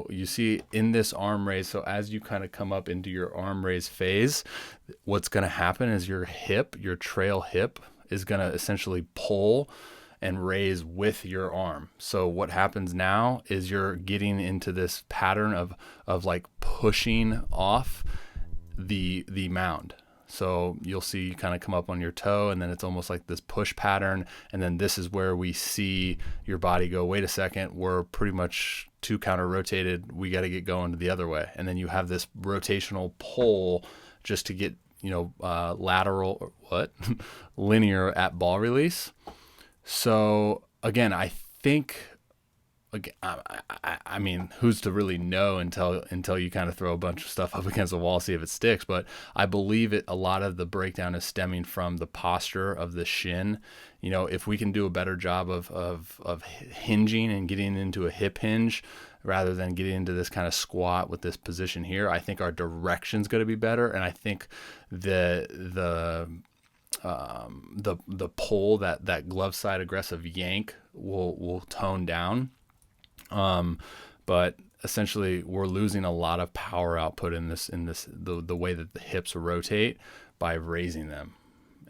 So you see in this arm raise, so as you kind of come up into your arm raise phase, what's going to happen is your hip, your trail hip, is going to essentially pull and raise with your arm. So what happens now is you're getting into this pattern of like pushing off the mound. So you'll see you kind of come up on your toe, and then it's almost like this push pattern. And then this is where we see your body go, wait a second, we're pretty much too counter rotated. We got to get going to the other way. And then you have this rotational pull just to get, lateral, linear at ball release. So again, I think, I mean, who's to really know until you kind of throw a bunch of stuff up against the wall, see if it sticks. But I believe a lot of the breakdown is stemming from the posture of the shin. If we can do a better job of hinging and getting into a hip hinge rather than getting into this kind of squat with this position here, I think our direction's going to be better. And I think the pull, that glove side aggressive yank will tone down. But essentially we're losing a lot of power output in the way that the hips rotate by raising them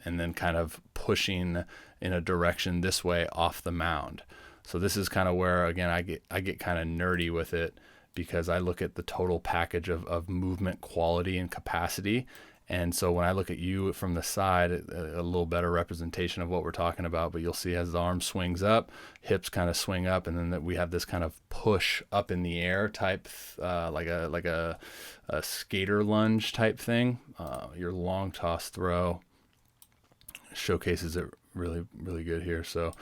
and then kind of pushing in a direction this way off the mound. So this is kind of where, again, I get kind of nerdy with it, because I look at the total package of movement quality and capacity. And so when I look at you from the side, a little better representation of what we're talking about, but you'll see as the arm swings up, hips kind of swing up, and then that we have this kind of push up in the air type, like a skater lunge type thing. Your long toss throw showcases it really, really good here. So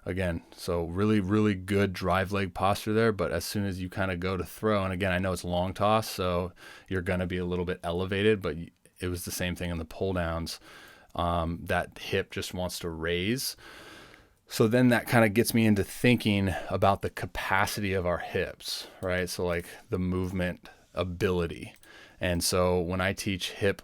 again, really, really good drive leg posture there. But as soon as you kind of go to throw, and again, I know it's long toss, so you're going to be a little bit elevated, but it was the same thing in the pull downs. That hip just wants to raise. So then that kind of gets me into thinking about the capacity of our hips, right? So like the movement ability. And so when I teach hip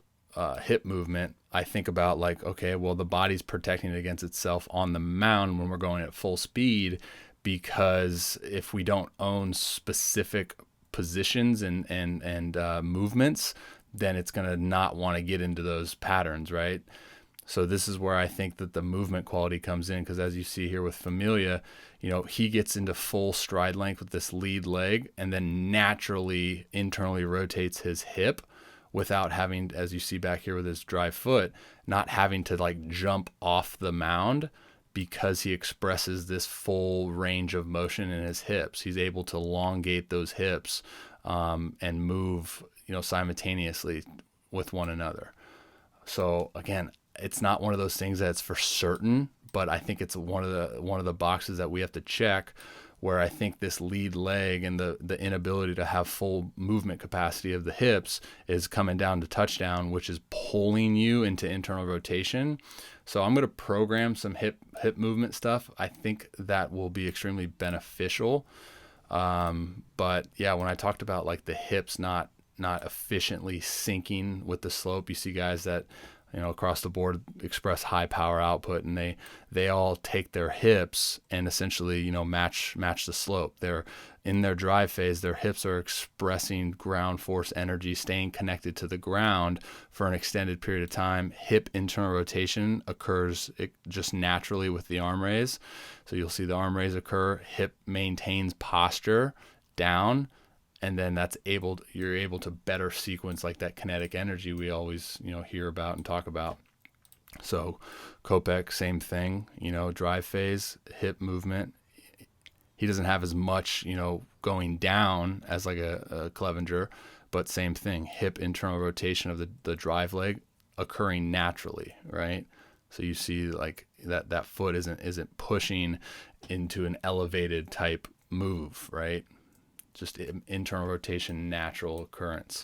movement, I think about like, okay, well, the body's protecting against itself on the mound when we're going at full speed, because if we don't own specific positions and movements, then it's going to not want to get into those patterns, right? So this is where I think that the movement quality comes in, because as you see here with Familia, he gets into full stride length with this lead leg and then naturally internally rotates his hip without having, as you see back here with his drive foot, not having to like jump off the mound, because he expresses this full range of motion in his hips. He's able to elongate those hips and move simultaneously with one another. So again, it's not one of those things that's for certain, but I think it's one of the boxes that we have to check, where I think this lead leg and the inability to have full movement capacity of the hips is coming down to touchdown, which is pulling you into internal rotation. So I'm going to program some hip movement stuff. I think that will be extremely beneficial. But yeah, when I talked about like the hips not efficiently syncing with the slope, you see guys that across the board express high power output, and they all take their hips and essentially match the slope. They're in their drive phase, their hips are expressing ground force energy, staying connected to the ground for an extended period of time. Hip internal rotation occurs just naturally with the arm raise. So you'll see the arm raise occur, hip maintains posture down, and then you're able to better sequence like that kinetic energy we always hear about and talk about. So Kopech, same thing, drive phase, hip movement. He doesn't have as much going down as like a Clevenger, but same thing, hip internal rotation of the drive leg occurring naturally, right? So you see like that foot isn't pushing into an elevated type move, right? Just internal rotation, natural occurrence.